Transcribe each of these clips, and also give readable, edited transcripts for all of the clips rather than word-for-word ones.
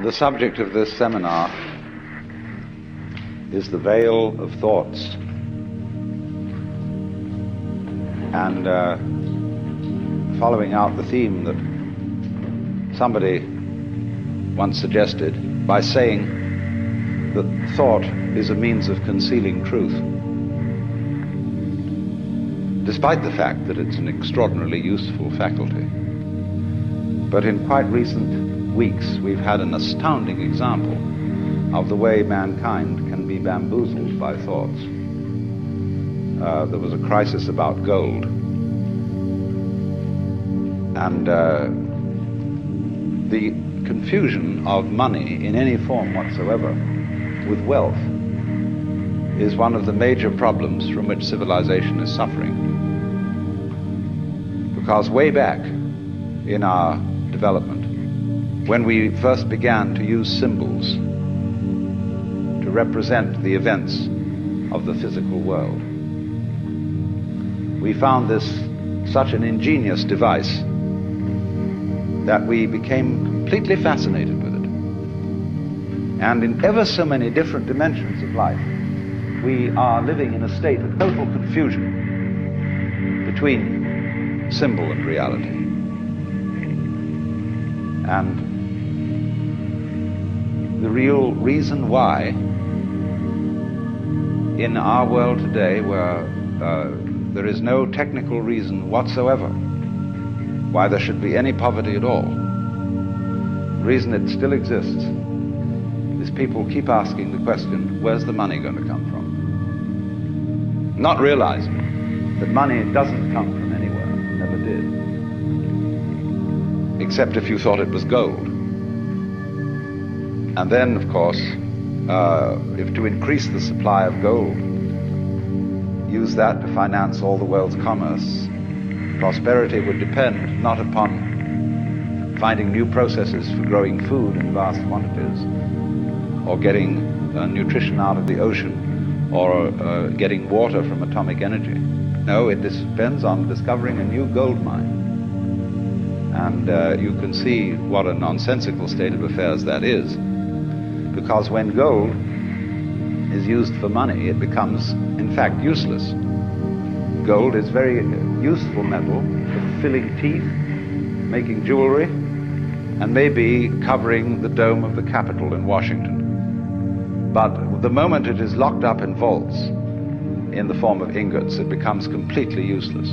The subject of this seminar is the Vail of thoughts. And following out the theme that somebody once suggested by saying that thought is a means of concealing truth, despite the fact that it's an extraordinarily useful faculty. But in quite recent weeks, we've had an astounding example of the way mankind can be bamboozled by thoughts. There was a crisis about gold, and the confusion of money in any form whatsoever with wealth is one of the major problems from which civilization is suffering. Because way back in our development, when we first began to use symbols to represent the events of the physical world, we found this such an ingenious device that we became completely fascinated with it. And in ever so many different dimensions of life, we are living in a state of total confusion between symbol and reality. And the real reason why in our world today, where there is no technical reason whatsoever why there should be any poverty at all, the reason it still exists is people keep asking the question, where's the money going to come from? Not realizing that money doesn't come from anywhere, never did, except if you thought it was gold. And then, of course, if to increase the supply of gold, use that to finance all the world's commerce, prosperity would depend not upon finding new processes for growing food in vast quantities, or getting nutrition out of the ocean, or getting water from atomic energy. No, it depends on discovering a new gold mine. And you can see what a nonsensical state of affairs that is. Because when gold is used for money, it becomes, in fact, useless. Gold is very useful metal for filling teeth, making jewelry, and maybe covering the dome of the Capitol in Washington. But the moment it is locked up in vaults in the form of ingots, it becomes completely useless.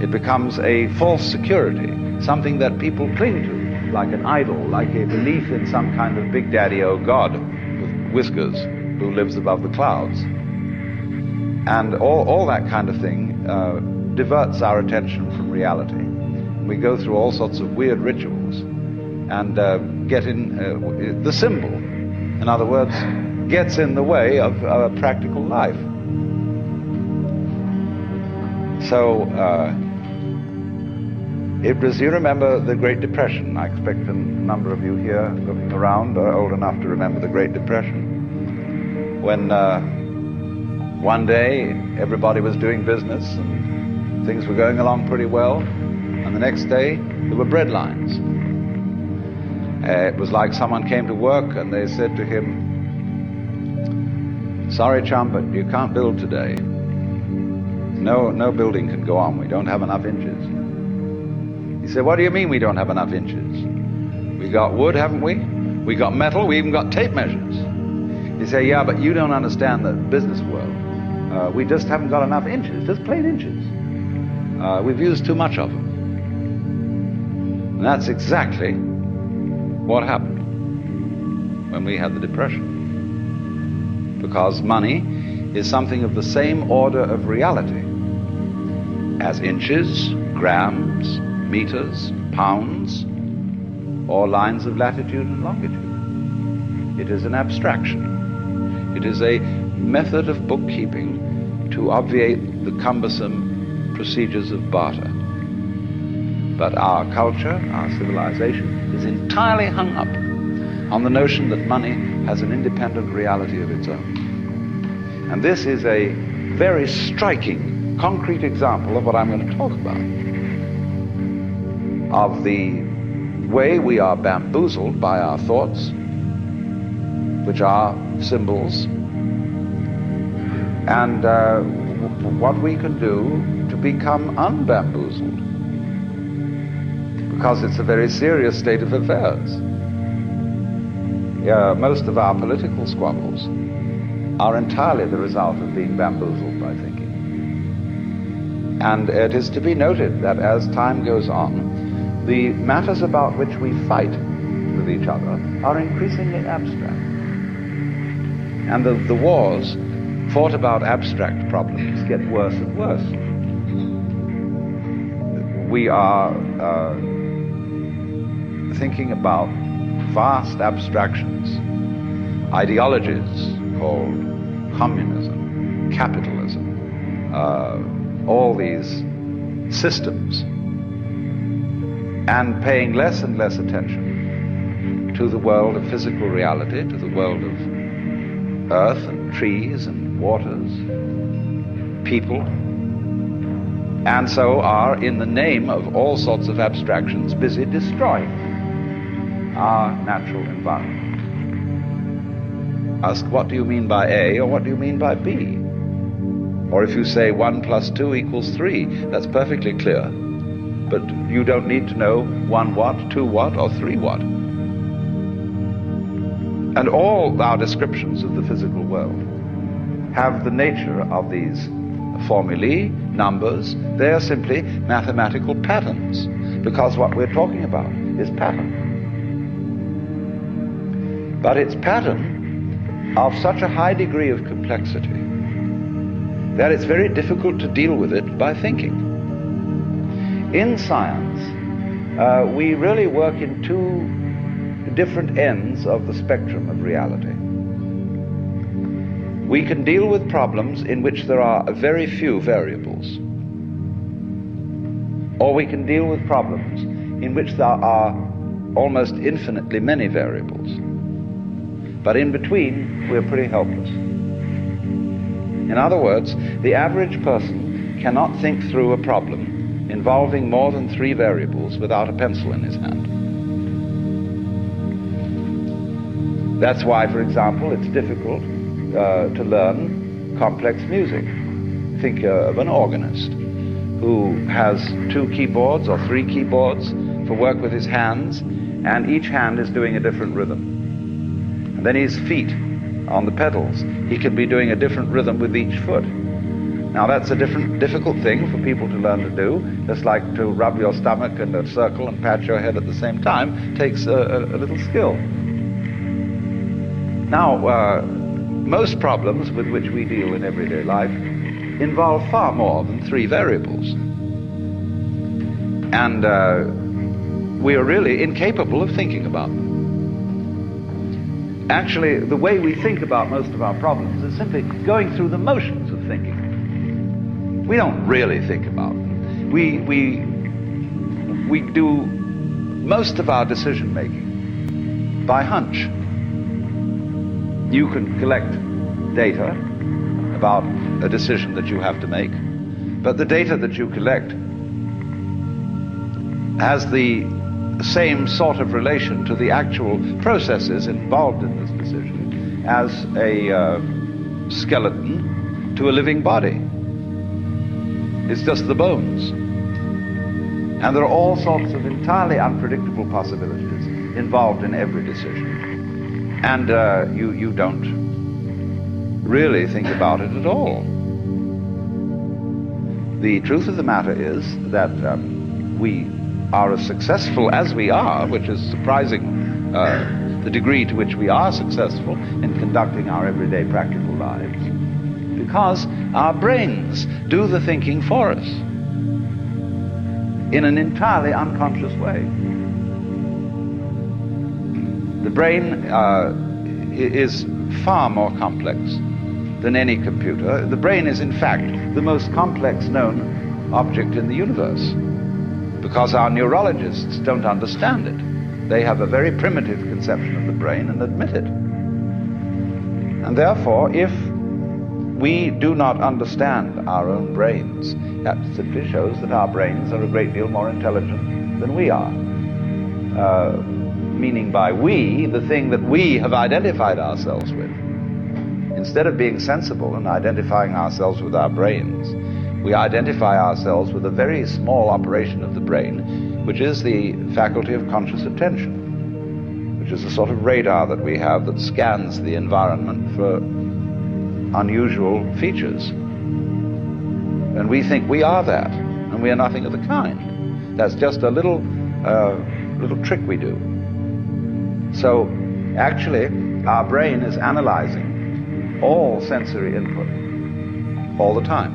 It becomes a false security, something that people cling to, like an idol, like a belief in some kind of big daddy o God with whiskers who lives above the clouds. And all that kind of thing diverts our attention from reality. We go through all sorts of weird rituals and get in the symbol, in other words, gets in the way of practical life. So it was, you remember the Great Depression. I expect a number of you here looking around are old enough to remember the Great Depression, when one day everybody was doing business and things were going along pretty well, and the next day there were bread lines. It was like someone came to work and they said to him, "Sorry, chum, but you can't build today. No building can go on. We don't have enough inches." He said, "What do you mean we don't have enough inches? We got wood, haven't we? We got metal, we even got tape measures." He said, "Yeah, but you don't understand the business world. We just haven't got enough inches, just plain inches. We've used too much of them." And that's exactly what happened when we had the Depression. Because money is something of the same order of reality as inches, grams, meters, pounds, or lines of latitude and longitude. It is an abstraction. It is a method of bookkeeping to obviate the cumbersome procedures of barter. But our culture, our civilization, is entirely hung up on the notion that money has an independent reality of its own. And this is a very striking, concrete example of what I'm going to talk about, of the way, we are bamboozled by our thoughts, which are symbols, and what we can do to become unbamboozled, because it's a very serious state of affairs. Most of our political squabbles are entirely the result of being bamboozled by thinking. And it is to be noted that as time goes on, the matters about which we fight with each other are increasingly abstract. And the wars fought about abstract problems get worse and worse. We are thinking about vast abstractions, ideologies called communism, capitalism, all these systems, and paying less and less attention to the world of physical reality, to the world of earth and trees and waters, people, and so are, in the name of all sorts of abstractions, busy destroying our natural environment. Ask, what do you mean by A, or what do you mean by B? Or if you say 1 + 2 = 3, that's perfectly clear. But you don't need to know 1 what, 2 what, or 3 what. And all our descriptions of the physical world have the nature of these formulae, numbers. They are simply mathematical patterns, because what we're talking about is pattern. But it's pattern of such a high degree of complexity that it's very difficult to deal with it by thinking. In science, we really work in two different ends of the spectrum of reality. We can deal with problems in which there are very few variables, or we can deal with problems in which there are almost infinitely many variables. But in between, we're pretty helpless. In other words, the average person cannot think through a problem involving more than 3 variables without a pencil in his hand. That's why, for example, it's difficult to learn complex music. Think of an organist who has 2 keyboards or 3 keyboards for work with his hands, and each hand is doing a different rhythm. And then his feet on the pedals, he can be doing a different rhythm with each foot. Now that's a difficult thing for people to learn to do, just like to rub your stomach in a circle and pat your head at the same time takes a little skill. Now, most problems with which we deal in everyday life involve far more than 3 variables. And we are really incapable of thinking about them. Actually, the way we think about most of our problems is simply going through the motions of thinking. We don't really think about them. We do most of our decision-making by hunch. You can collect data about a decision that you have to make, but the data that you collect has the same sort of relation to the actual processes involved in this decision as a skeleton to a living body. It's just the bones. And there are all sorts of entirely unpredictable possibilities involved in every decision. And you don't really think about it at all. The truth of the matter is that we are as successful as we are, which is surprising, the degree to which we are successful in conducting our everyday practical lives, because our brains do the thinking for us in an entirely unconscious way. The brain is far more complex than any computer. The brain is, in fact, the most complex known object in the universe, because our neurologists don't understand it. They have a very primitive conception of the brain and admit it. And therefore, if we do not understand our own brains, that simply shows that our brains are a great deal more intelligent than we are. meaning by we, the thing that we have identified ourselves with. Instead of being sensible and identifying ourselves with our brains, we identify ourselves with a very small operation of the brain, which is the faculty of conscious attention, which is a sort of radar that we have that scans the environment for unusual features. And we think we are that, and we are nothing of the kind. That's just a little trick we do. So actually, our brain is analyzing all sensory input all the time,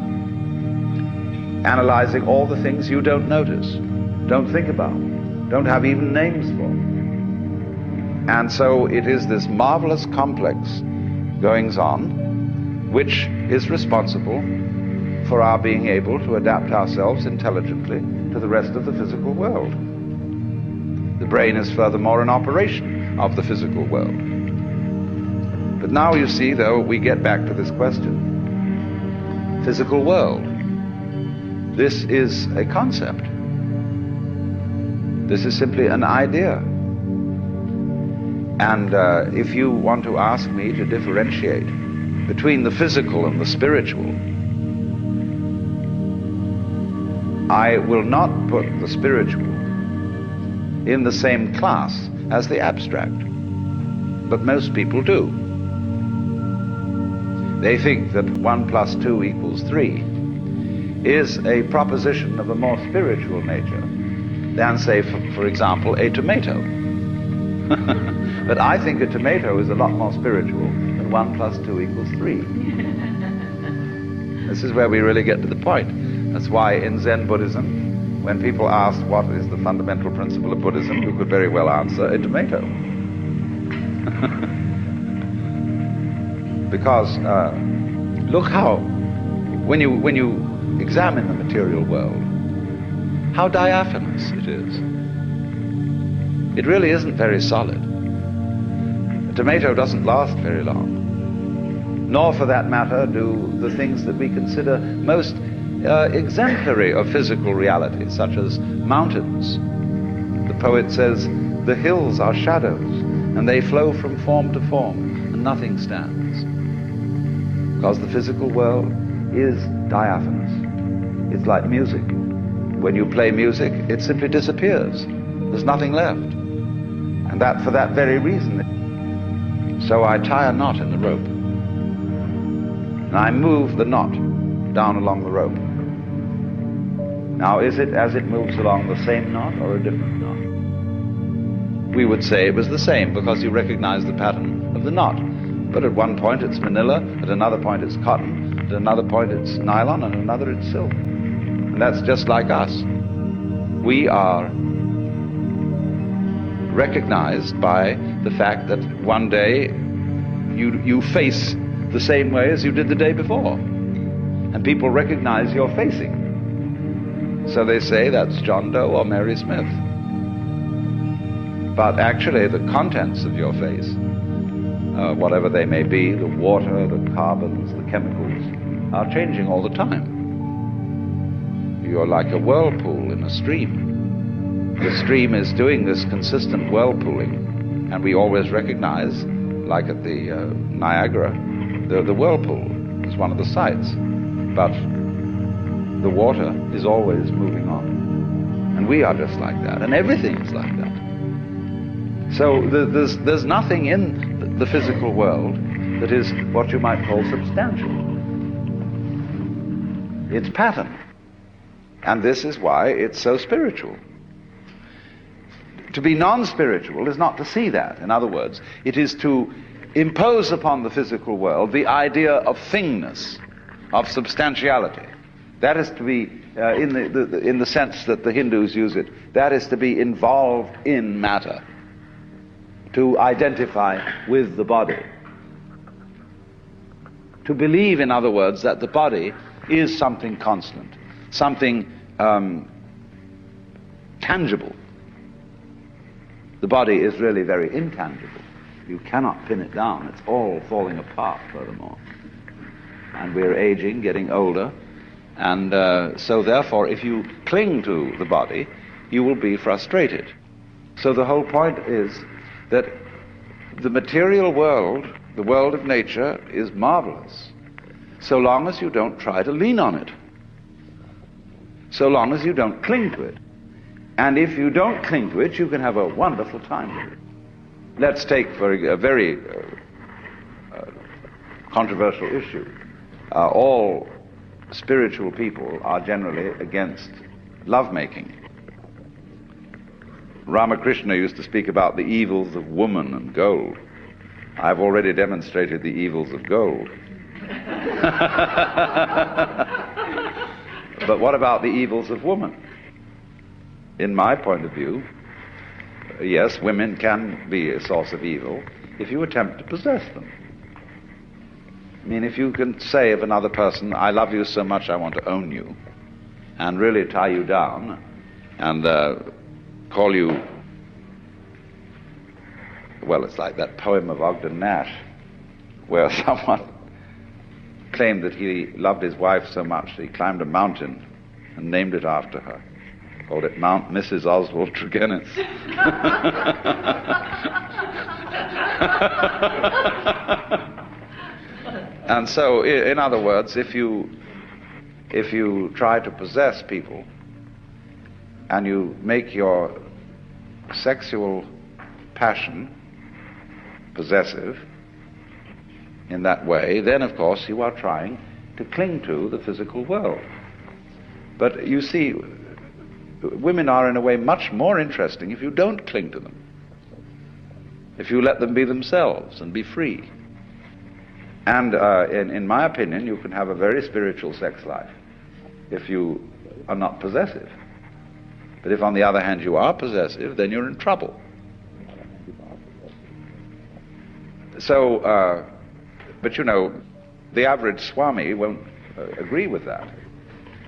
analyzing all the things you don't notice, don't think about, don't have even names for. And so it is this marvelous complex goings on which is responsible for our being able to adapt ourselves intelligently to the rest of the physical world. The brain is furthermore an operation of the physical world. But now you see, though, we get back to this question. Physical world. This is a concept. This is simply an idea. And if you want to ask me to differentiate between the physical and the spiritual, I will not put the spiritual in the same class as the abstract, but most people do. They think that 1 plus 2 equals 3 is a proposition of a more spiritual nature than, say, for example, a tomato. But I think a tomato is a lot more spiritual than 1 plus 2 equals 3. This is where we really get to the point. That's why in Zen Buddhism, when people ask what is the fundamental principle of Buddhism, you could very well answer a tomato. Because look how, when you examine the material world, how diaphanous it is. It really isn't very solid. A tomato doesn't last very long, nor for that matter do the things that we consider most exemplary of physical reality, such as mountains. The poet says, the hills are shadows, and they flow from form to form, and nothing stands. Because the physical world is diaphanous. It's like music. When you play music, it simply disappears. There's nothing left. And that for that very reason. So I tie a knot in the rope, and I move the knot down along the rope. Now, is it as it moves along the same knot or a different knot? We would say it was the same because you recognize the pattern of the knot. But at one point it's manila, at another point it's cotton, at another point it's nylon, and another it's silk. And that's just like us. We are recognized by the fact that one day you face the same way as you did the day before. And people recognize your facing. So they say that's John Doe or Mary Smith. But actually the contents of your face, whatever they may be, the water, the carbons, the chemicals, are changing all the time. You're like a whirlpool in a stream. The stream is doing this consistent whirlpooling, and we always recognize, like at the Niagara, the whirlpool is one of the sights. But the water is always moving on. And we are just like that, and everything is like that. So there's nothing in the physical world that is what you might call substantial. It's pattern. And this is why it's so spiritual. To be non-spiritual is not to see that. In other words, it is to impose upon the physical world the idea of thingness, of substantiality. That is to be, in the sense that the Hindus use it, that is to be involved in matter, to identify with the body. To believe, in other words, that the body is something constant, something tangible. The body is really very intangible. You cannot pin it down. It's all falling apart, furthermore. And we're aging, getting older. And so therefore, if you cling to the body, you will be frustrated. So the whole point is that the material world, the world of nature, is marvelous, so long as you don't try to lean on it, so long as you don't cling to it. And if you don't cling to it, you can have a wonderful time with it. Let's take for a very controversial issue. All spiritual people are generally against lovemaking. Ramakrishna used to speak about the evils of woman and gold. I've already demonstrated the evils of gold. But what about the evils of woman? In my point of view, yes, women can be a source of evil if you attempt to possess them. I mean, if you can say of another person, I love you so much I want to own you, and really tie you down and call you, well, it's like that poem of Ogden Nash where someone claimed that he loved his wife so much that he climbed a mountain and named it after her. Called it Mount Mrs. Oswald Tregennis. And so, in other words, if you try to possess people and you make your sexual passion possessive in that way, then of course you are trying to cling to the physical world. But you see, women are in a way much more interesting if you don't cling to them, if you let them be themselves and be free. And in my opinion, you can have a very spiritual sex life if you are not possessive. But if on the other hand you are possessive, then you're in trouble. So, but you know, the average Swami won't agree with that,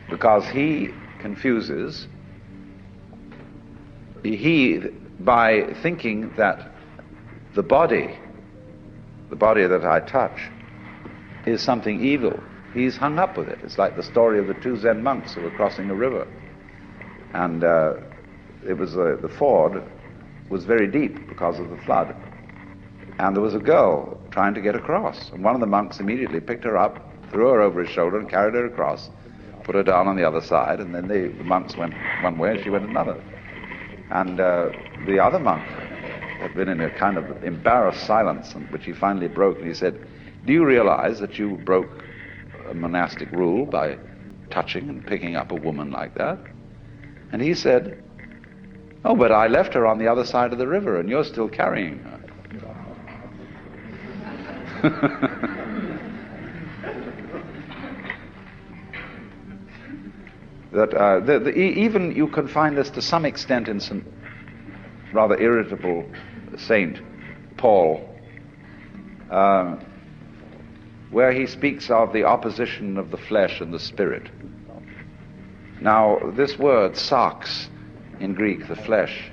because he confuses, by thinking that the body that I touch is something evil. He's hung up with it. It's like the story of the two Zen monks who were crossing a river, and it was the ford was very deep because of the flood, and there was a girl trying to get across, and one of the monks immediately picked her up, threw her over his shoulder and carried her across, put her down on the other side, and then the monks went one way and she went another. And the other monk had been in a kind of embarrassed silence, which he finally broke, and he said, do you realize that you broke a monastic rule by touching and picking up a woman like that? And he said, oh, but I left her on the other side of the river and you're still carrying her. That even you can find this to some extent in some rather irritable Saint Paul, where he speaks of the opposition of the flesh and the spirit. Now, this word sarx in Greek, the flesh,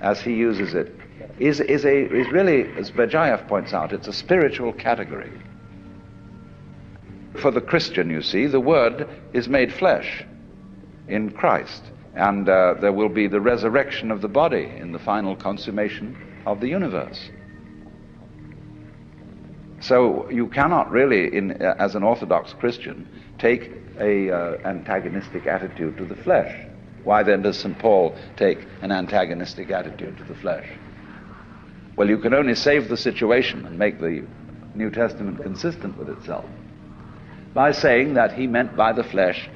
as he uses it, is really, as Berdyaev points out, it's a spiritual category. For the Christian, you see, the Word is made flesh in Christ, and there will be the resurrection of the body in the final consummation of the universe. So you cannot really, as an Orthodox Christian, take a antagonistic attitude to the flesh. Why then does St. Paul take an antagonistic attitude to the flesh? Well, you can only save the situation and make the New Testament consistent with itself by saying that he meant by the flesh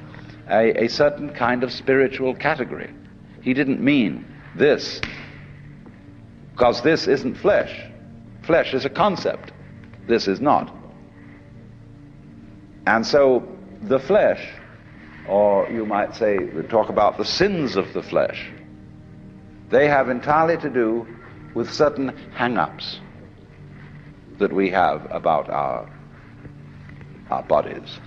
a certain kind of spiritual category. He didn't mean this, because this isn't flesh. Flesh is a concept. This is not. And so the flesh, or you might say, we talk about the sins of the flesh, they have entirely to do with certain hang-ups that we have about our bodies.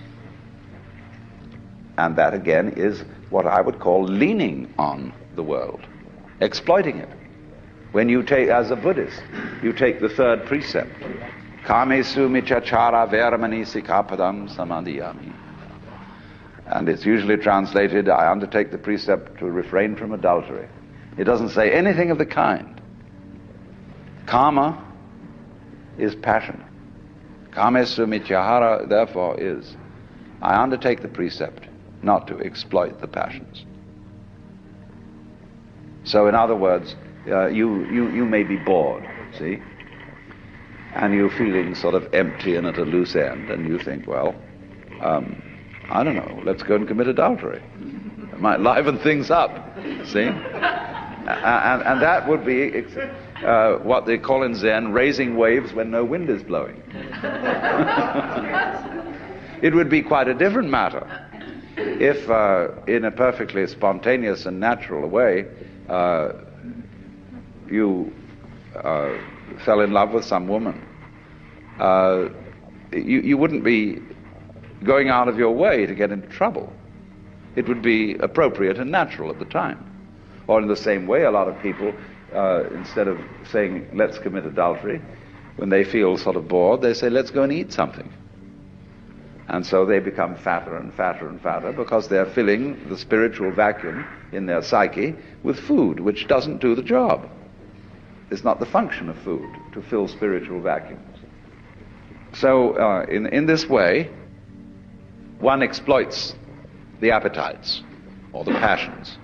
And that again is what I would call leaning on the world, exploiting it. When you take, as a Buddhist, you take the third precept, Kamesu michachara veramani sikapadam samadhiyami. And it's usually translated, I undertake the precept to refrain from adultery. It doesn't say anything of the kind. Karma is passion. Kamesu mityahara, therefore, is, I undertake the precept not to exploit the passions. So in other words, you may be bored, see? And you're feeling sort of empty and at a loose end, and you think, well, I don't know, let's go and commit adultery. It might liven things up, see? And that would be what they call in Zen, raising waves when no wind is blowing. It would be quite a different matter if, in a perfectly spontaneous and natural way, you fell in love with some woman. You wouldn't be going out of your way to get into trouble. It would be appropriate and natural at the time. Or in the same way, a lot of people, instead of saying, let's commit adultery, when they feel sort of bored, they say, let's go and eat something. And so they become fatter and fatter and fatter because they're filling the spiritual vacuum in their psyche with food, which doesn't do the job. It's not the function of food to fill spiritual vacuums. So in this way, one exploits the appetites or the passions.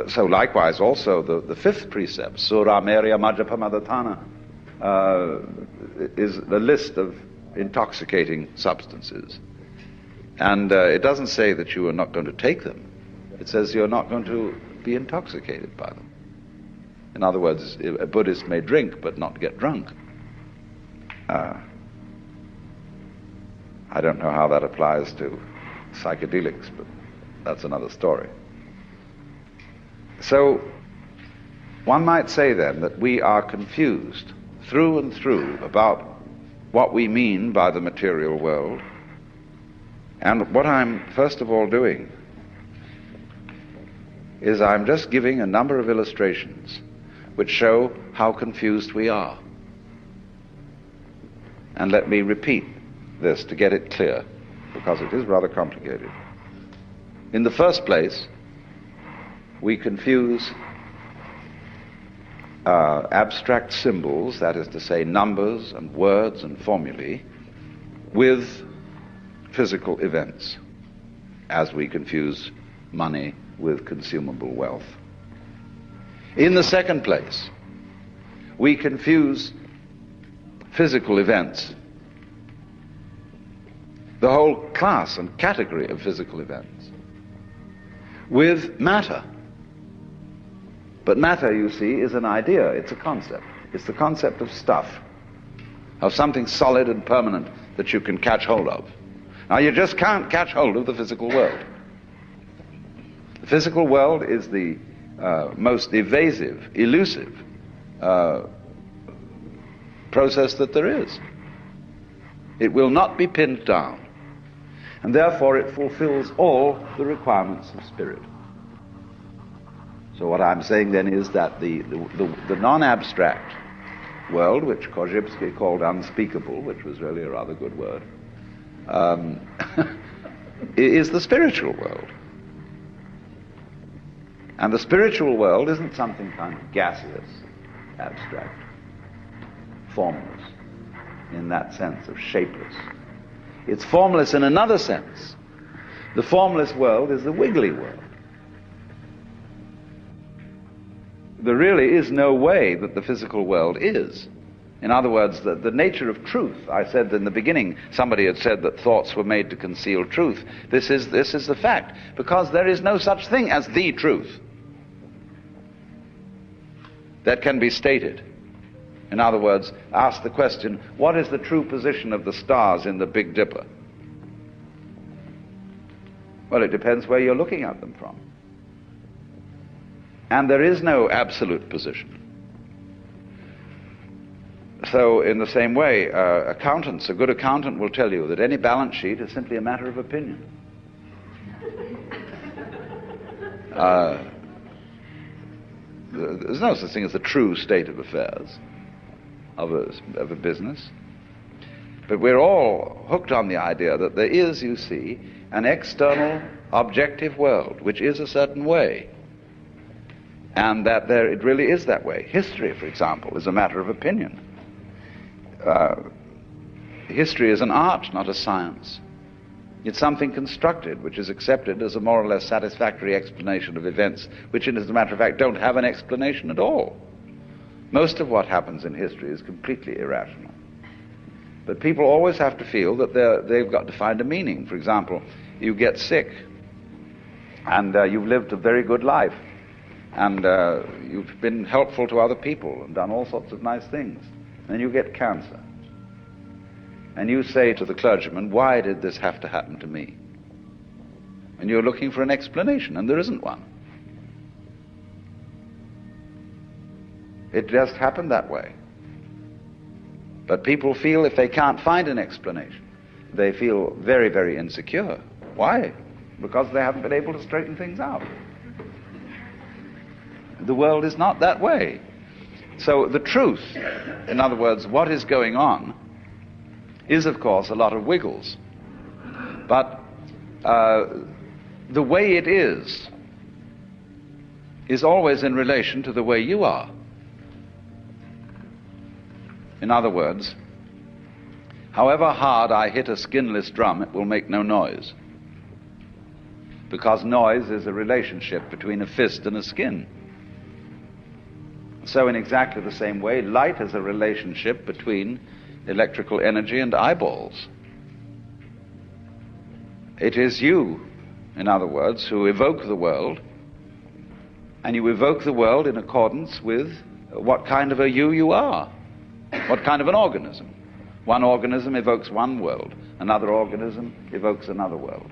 So likewise also the fifth precept, Sura Merya Majjapamadhatana, is the list of intoxicating substances. And it doesn't say that you are not going to take them. It says you're not going to be intoxicated by them. In other words, a Buddhist may drink but not get drunk. I don't know how that applies to psychedelics, but that's another story. So one might say then that we are confused through and through about what we mean by the material world. And what I'm first of all doing is I'm just giving a number of illustrations which show how confused we are. And let me repeat this to get it clear, because it is rather complicated. In the first place, we confuse abstract symbols, that is to say numbers and words and formulae, with physical events, as we confuse money with consumable wealth. In the second place, we confuse physical events, the whole class and category of physical events, with matter. But matter, you see, is an idea, it's a concept. It's the concept of stuff, of something solid and permanent that you can catch hold of. Now, you just can't catch hold of the physical world. The physical world is the most evasive, elusive process that there is. It will not be pinned down, and therefore it fulfills all the requirements of spirit. So what I'm saying then is that the non-abstract world, which Korzybski called unspeakable, which was really a rather good word, is the spiritual world. And the spiritual world isn't something kind of gaseous, abstract, formless, in that sense of shapeless. It's formless in another sense. The formless world is the wiggly world. There really is no way that the physical world is. In other words, the nature of truth. I said in the beginning, somebody had said that thoughts were made to conceal truth. This is the fact, because there is no such thing as the truth that can be stated. In other words, ask the question, what is the true position of the stars in the Big Dipper? Well, it depends where you're looking at them from. And there is no absolute position. So in the same way, accountants, a good accountant will tell you that any balance sheet is simply a matter of opinion. There's no such thing as the true state of affairs of a business. But we're all hooked on the idea that there is, you see, an external objective world which is a certain way. and that it really is that way. History, for example, is a matter of opinion. History is an art, not a science. It's something constructed, which is accepted as a more or less satisfactory explanation of events, which, as a matter of fact, don't have an explanation at all. Most of what happens in history is completely irrational. But people always have to feel that they've got to find a meaning. For example, you get sick, and you've lived a very good life, and you've been helpful to other people and done all sorts of nice things. Then you get cancer. And you say to the clergyman, why did this have to happen to me? And you're looking for an explanation, and there isn't one. It just happened that way. But people feel if they can't find an explanation, they feel very, very insecure. Why? Because they haven't been able to straighten things out. The world is not that way. So the truth, in other words, what is going on, is of course a lot of wiggles. But the way it is always in relation to the way you are. In other words, however hard I hit a skinless drum, it will make no noise. Because noise is a relationship between a fist and a skin. So in exactly the same way, light is a relationship between electrical energy and eyeballs. It is you, in other words, who evoke the world, and you evoke the world in accordance with what kind of a you are, what kind of an organism. One organism evokes one world, another organism evokes another world.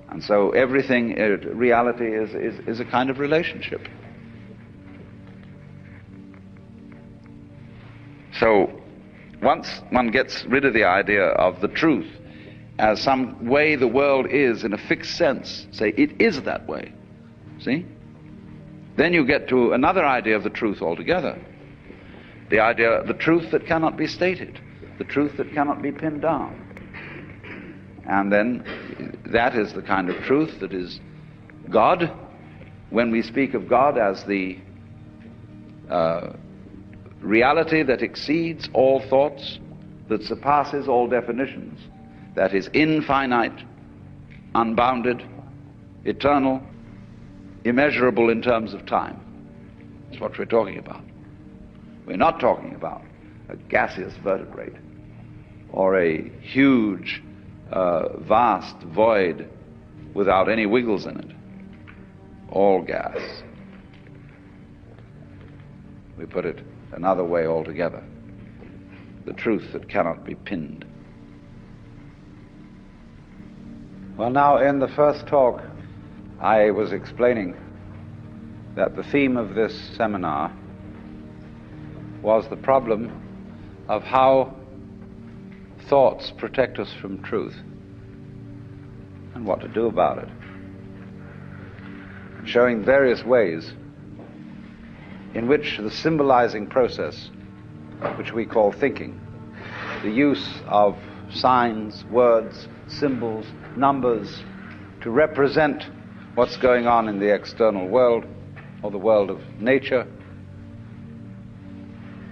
And so everything, reality is a kind of relationship. So once one gets rid of the idea of the truth as some way the world is in a fixed sense, say it is that way, see? Then you get to another idea of the truth altogether. The idea, the truth that cannot be stated, the truth that cannot be pinned down. And then that is the kind of truth that is God. When we speak of God as the reality that exceeds all thoughts, that surpasses all definitions, that is infinite, unbounded, eternal, immeasurable in terms of time. That's what we're talking about. We're not talking about a gaseous vertebrate or a huge, vast void without any wiggles in it. All gas. We put it another way altogether. The truth that cannot be pinned. Well, now in the first talk, I was explaining that the theme of this seminar was the problem of how thoughts protect us from truth and what to do about it. Showing various ways in which the symbolizing process, which we call thinking, the use of signs, words, symbols, numbers to represent what's going on in the external world or the world of nature,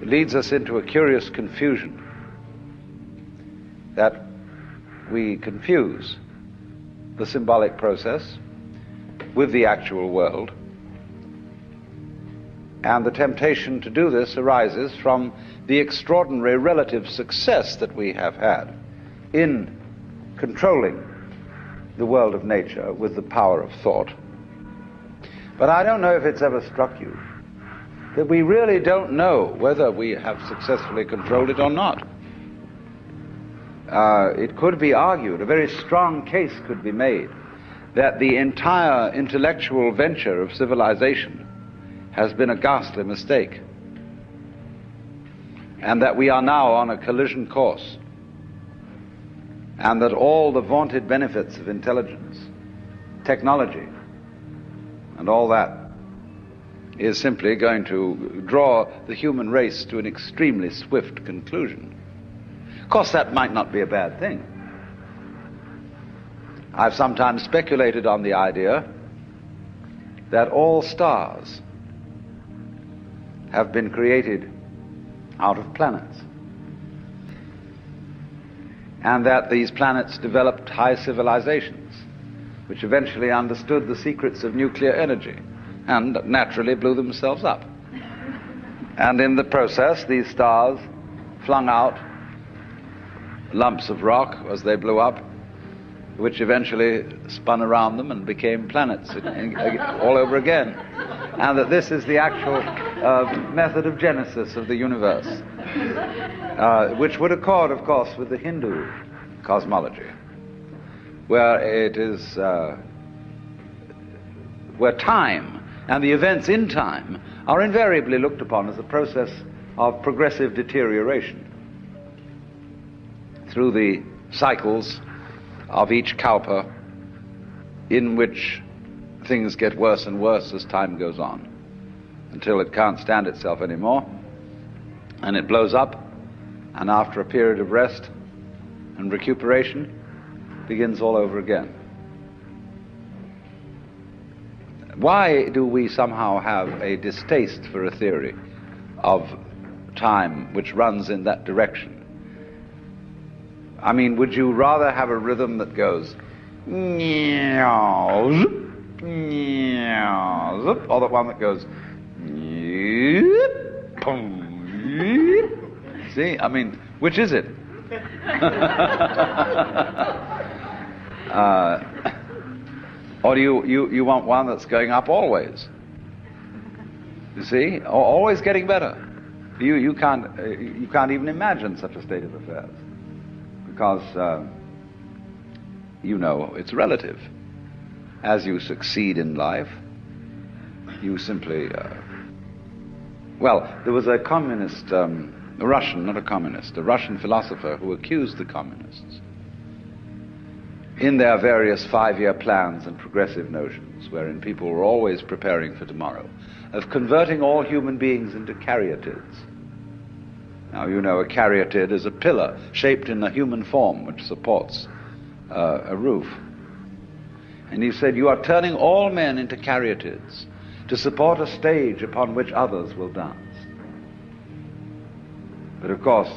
it leads us into a curious confusion that we confuse the symbolic process with the actual world. And the temptation to do this arises from the extraordinary relative success that we have had in controlling the world of nature with the power of thought. But I don't know if it's ever struck you that we really don't know whether we have successfully controlled it or not. It could be argued, a very strong case could be made, that the entire intellectual venture of civilization has been a ghastly mistake, and that we are now on a collision course, and that all the vaunted benefits of intelligence, technology, and all that is simply going to draw the human race to an extremely swift conclusion. Of course, that might not be a bad thing. I've sometimes speculated on the idea that all stars have been created out of planets, and that these planets developed high civilizations which eventually understood the secrets of nuclear energy and naturally blew themselves up. And in the process, these stars flung out lumps of rock as they blew up, which eventually spun around them and became planets all over again. And that this is the actual method of genesis of the universe, which would accord, of course, with the Hindu cosmology, where it is where time and the events in time are invariably looked upon as a process of progressive deterioration through the cycles of each kalpa, in which things get worse and worse as time goes on, until it can't stand itself anymore, and it blows up, and after a period of rest and recuperation, begins all over again. Why do we somehow have a distaste for a theory of time which runs in that direction? I mean, would you rather have a rhythm that goes meow, zip, meow, zip, or the one that goes yip, boom, yip? See, I mean, which is it? Or do you want one that's going up always? You see, always getting better. You can't even imagine such a state of affairs, because you know it's relative. As you succeed in life, you simply well, there was a communist, a Russian, not a communist, a Russian philosopher who accused the communists in their various 5-year plans and progressive notions, wherein people were always preparing for tomorrow, of converting all human beings into caryatids. Now, you know, a caryatid is a pillar shaped in a human form which supports a roof. And he said, you are turning all men into caryatids to support a stage upon which others will dance. But of course,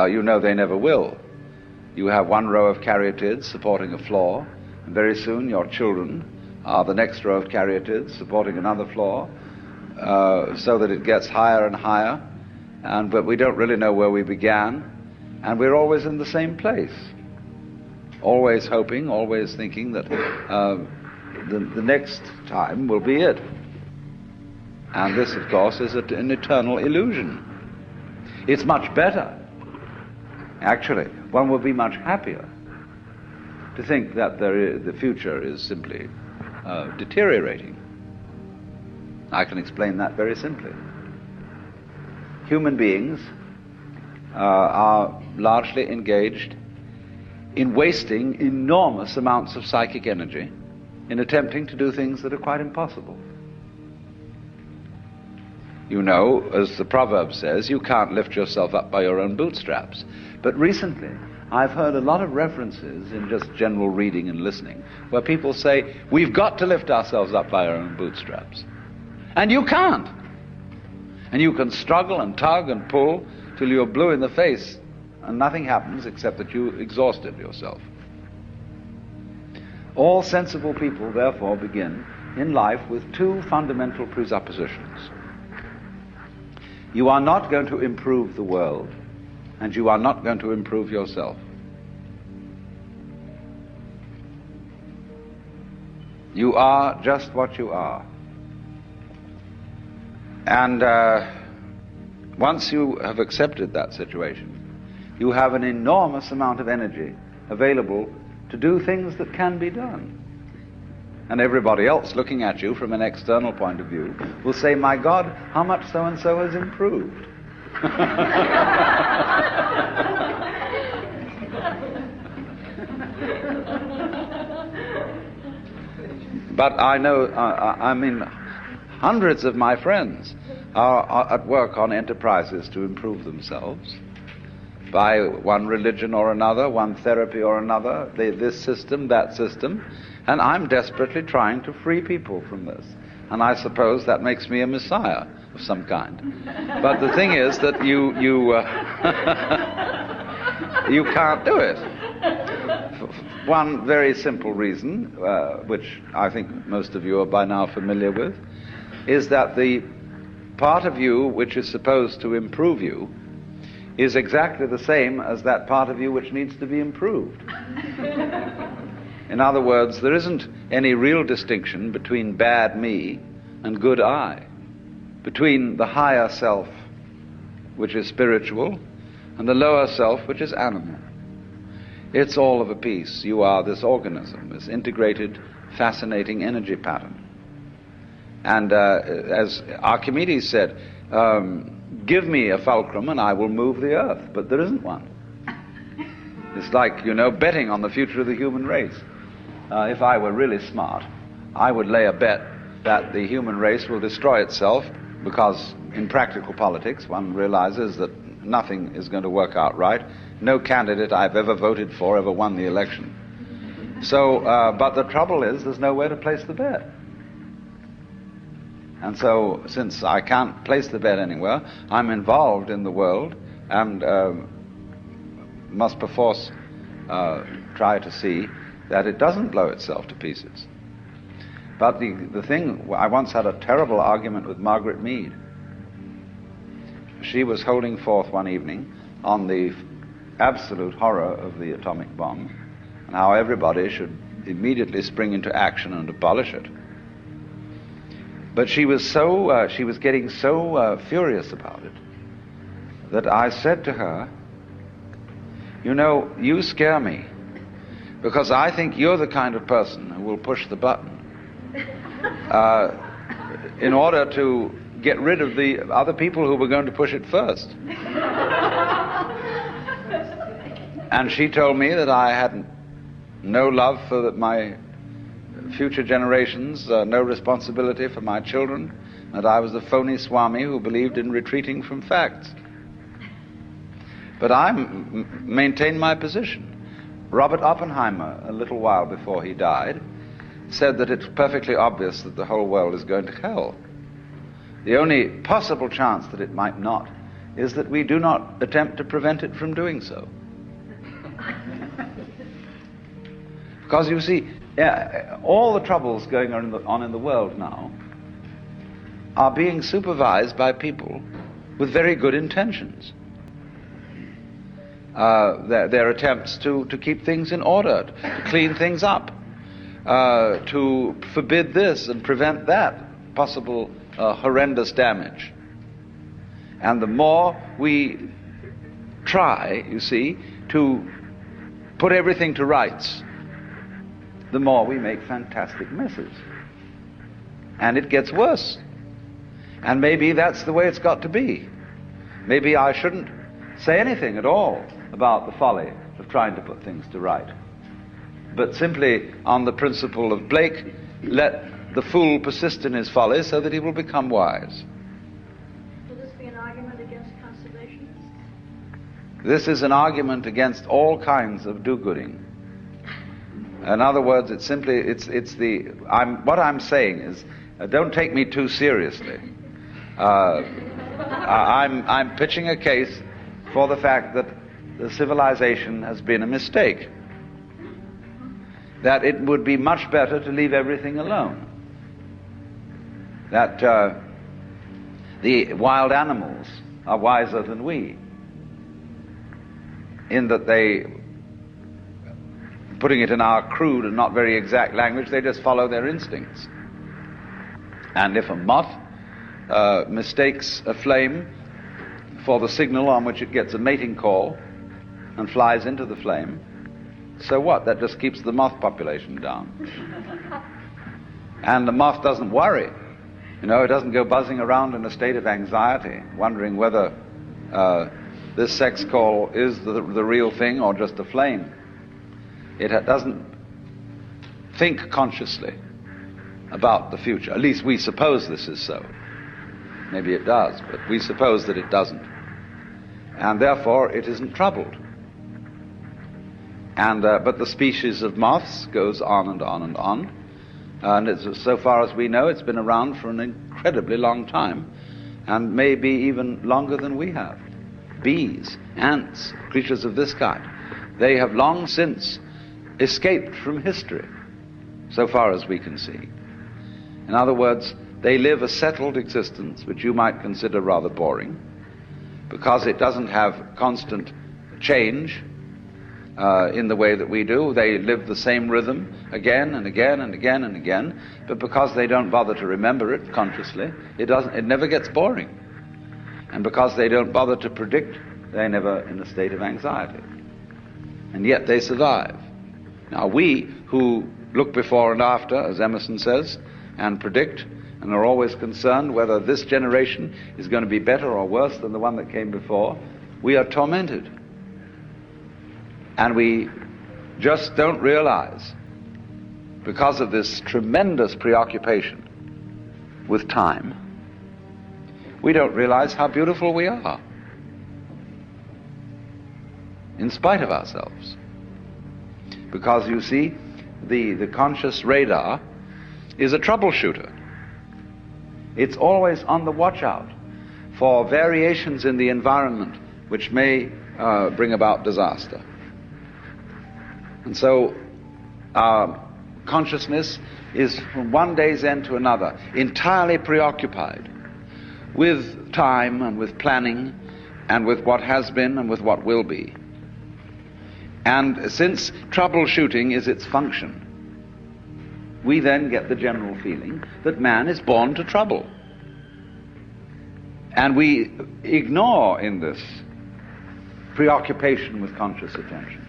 you know they never will. You have one row of caryatids supporting a floor, and very soon your children are the next row of caryatids supporting another floor, so that it gets higher and higher, but we don't really know where we began, and we're always in the same place, always hoping, always thinking that the next time will be it. And this, of course, is an eternal illusion. It's much better. Actually, one will be much happier to think that the future is simply deteriorating. I can explain that very simply. Human beings are largely engaged in wasting enormous amounts of psychic energy in attempting to do things that are quite impossible. You know, as the proverb says, you can't lift yourself up by your own bootstraps. But recently, I've heard a lot of references in just general reading and listening where people say, we've got to lift ourselves up by our own bootstraps. And you can't. And you can struggle and tug and pull till you're blue in the face, and nothing happens except that you exhausted yourself. All sensible people, therefore, begin in life with two fundamental presuppositions. You are not going to improve the world, and you are not going to improve yourself. You are just what you are. And once you have accepted that situation, you have an enormous amount of energy available to do things that can be done. And everybody else looking at you from an external point of view will say, my God, how much so-and-so has improved. But I know, I mean, hundreds of my friends are at work on enterprises to improve themselves. by one religion or another, one therapy or another, this system, that system, and I'm desperately trying to free people from this. And I suppose that makes me a messiah of some kind. But the thing is that you can't do it. One very simple reason, which I think most of you are by now familiar with, is that the part of you which is supposed to improve you is exactly the same as that part of you which needs to be improved. In other words, there isn't any real distinction between bad me and good I, between the higher self, which is spiritual, and the lower self, which is animal. It's all of a piece. You are this organism, this integrated, fascinating energy pattern. And as Archimedes said, give me a fulcrum and I will move the earth, but there isn't one. It's like, betting on the future of the human race. If I were really smart, I would lay a bet that the human race will destroy itself, because in practical politics one realizes that nothing is going to work out right. No candidate I've ever voted for ever won the election. So, but the trouble is there's nowhere to place the bet. And so, since I can't place the bet anywhere, I'm involved in the world and must perforce try to see that it doesn't blow itself to pieces. But the thing, I once had a terrible argument with Margaret Mead. She was holding forth one evening on the absolute horror of the atomic bomb and how everybody should immediately spring into action and abolish it. But she was getting so furious about it that I said to her, you scare me, because I think you're the kind of person who will push the button in order to get rid of the other people who were going to push it first. And she told me that I had no love for my future generations, no responsibility for my children, that I was a phony Swami who believed in retreating from facts. But I maintained my position. Robert Oppenheimer, a little while before he died, said that it's perfectly obvious that the whole world is going to hell. The only possible chance that it might not is that we do not attempt to prevent it from doing so. Because you see, all the troubles going on in the world now are being supervised by people with very good intentions. Their attempts to keep things in order, to clean things up, to forbid this and prevent that possible horrendous damage. And the more we try, you see, to put everything to rights, the more we make fantastic messes. And it gets worse. And maybe that's the way it's got to be. Maybe I shouldn't say anything at all about the folly of trying to put things to right, but simply on the principle of Blake, let the fool persist in his folly so that he will become wise. Will this be an argument against conservation? This is an argument against all kinds of do-gooding. In other words, what I'm saying is, don't take me too seriously. I'm pitching a case for the fact that the civilization has been a mistake. That it would be much better to leave everything alone. That the wild animals are wiser than we, in that they, putting it in our crude and not very exact language, they just follow their instincts. And if a moth mistakes a flame for the signal on which it gets a mating call and flies into the flame, so what? That just keeps the moth population down. And the moth doesn't worry. It doesn't go buzzing around in a state of anxiety, wondering whether this sex call is the real thing or just a flame. It doesn't think consciously about the future. At least we suppose this is so. Maybe it does, but we suppose that it doesn't. and therefore it isn't troubled. And but the species of moths goes on and on and on, and so far as we know, it's been around for an incredibly long time, and maybe even longer than we have. Bees, ants, creatures of this kind, they have long since escaped from history, so far as we can see. In other words, they live a settled existence, which you might consider rather boring, because it doesn't have constant change in the way that we do. They live the same rhythm again and again and again and again, but because they don't bother to remember it consciously, it never gets boring. And because they don't bother to predict, they're never in a state of anxiety. And yet they survive. Now we, who look before and after, as Emerson says, and predict, and are always concerned whether this generation is going to be better or worse than the one that came before, we are tormented. And we just don't realize, because of this tremendous preoccupation with time, we don't realize how beautiful we are, in spite of ourselves. Because you see, the conscious radar is a troubleshooter. It's always on the watch out for variations in the environment which may bring about disaster. And so our consciousness is from one day's end to another entirely preoccupied with time and with planning and with what has been and with what will be. And since troubleshooting is its function, we then get the general feeling that man is born to trouble. And we ignore in this preoccupation with conscious attention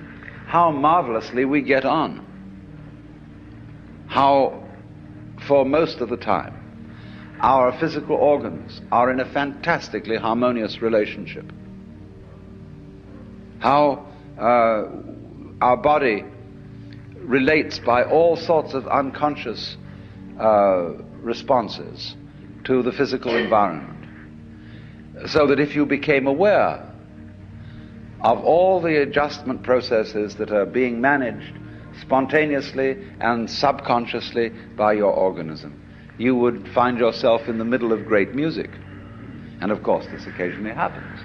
how marvelously we get on. How, for most of the time, our physical organs are in a fantastically harmonious relationship. How our body relates by all sorts of unconscious responses to the physical environment. So that if you became aware of all the adjustment processes that are being managed spontaneously and subconsciously by your organism, you would find yourself in the middle of great music. And of course this occasionally happens.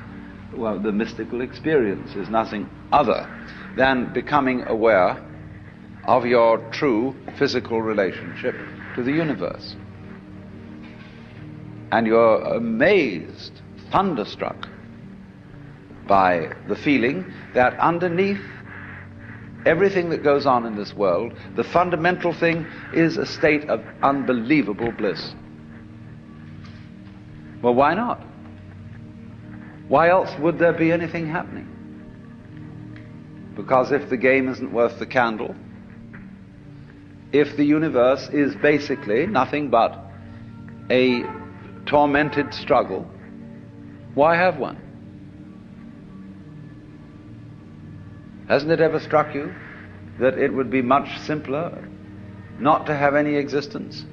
Well, the mystical experience is nothing other than becoming aware of your true physical relationship to the universe. And you're amazed, thunderstruck by the feeling that underneath everything that goes on in this world, the fundamental thing is a state of unbelievable bliss. Well, why not? Why else would there be anything happening? Because if the game isn't worth the candle, if the universe is basically nothing but a tormented struggle, why have one? Hasn't it ever struck you that it would be much simpler not to have any existence?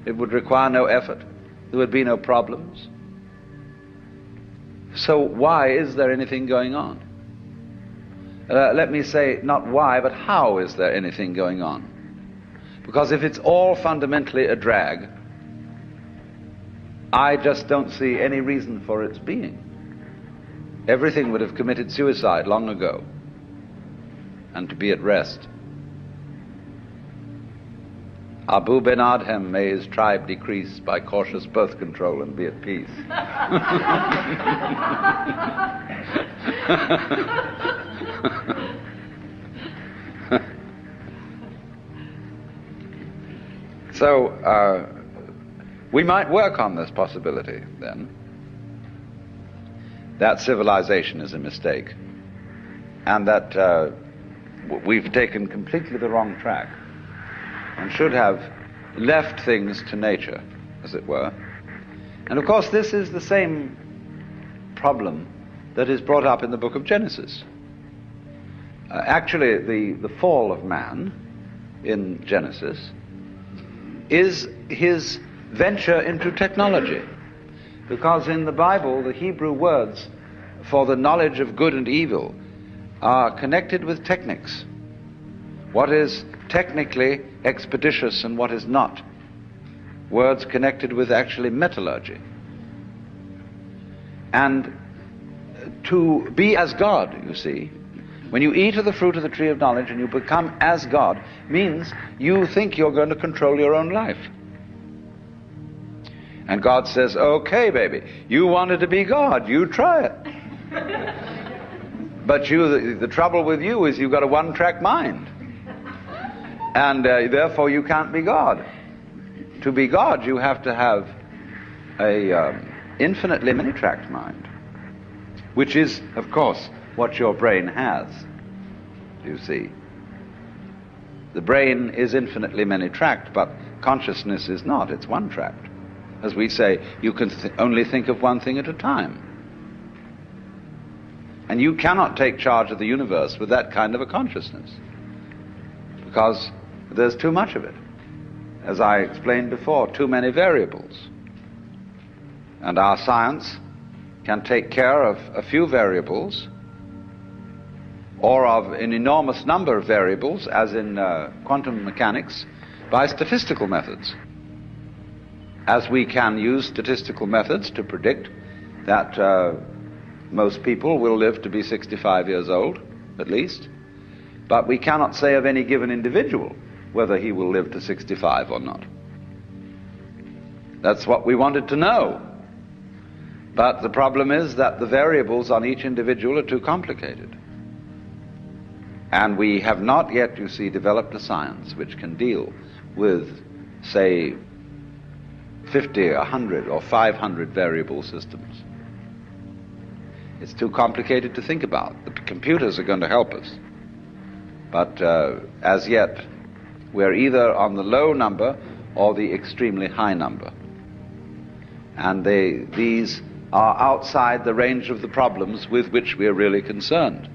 It would require no effort. There would be no problems. So why is there anything going on? Let me say, not why, but how is there anything going on? Because if it's all fundamentally a drag, I just don't see any reason for its being. Everything would have committed suicide long ago, and to be at rest. Abu Ben Adhem, may his tribe decrease by cautious birth control and be at peace. So we might work on this possibility then, that civilization is a mistake, and that we've taken completely the wrong track and should have left things to nature, as it were. And of course this is the same problem that is brought up in the book of Genesis. Actually, the fall of man in Genesis is his venture into technology, because in the Bible the Hebrew words for the knowledge of good and evil are connected with techniques. What is technically expeditious and what is not. Words connected with actually metallurgy. And to be as God, you see, when you eat of the fruit of the tree of knowledge and you become as God, means you think you're going to control your own life. And God says, okay, baby, you wanted to be God, you try it. But the trouble with you is you've got a one-track mind. And therefore you can't be God. To be God, you have to have a infinitely many-tracked mind, which is, of course, what your brain has, you see. The brain is infinitely many-tracked, but consciousness is not. It's one-tracked. As we say, you can only think of one thing at a time. And you cannot take charge of the universe with that kind of a consciousness, because there's too much of it. As I explained before, too many variables. And our science can take care of a few variables, or of an enormous number of variables, as in quantum mechanics, by statistical methods. As we can use statistical methods to predict that most people will live to be 65 years old, at least, but we cannot say of any given individual whether he will live to 65 or not. That's what we wanted to know. But the problem is that the variables on each individual are too complicated. And we have not yet, you see, developed a science which can deal with, say, 50, 100, or 500 variable systems. It's too complicated to think about. The computers are going to help us. But as yet, we're either on the low number or the extremely high number. And these are outside the range of the problems with which we're really concerned.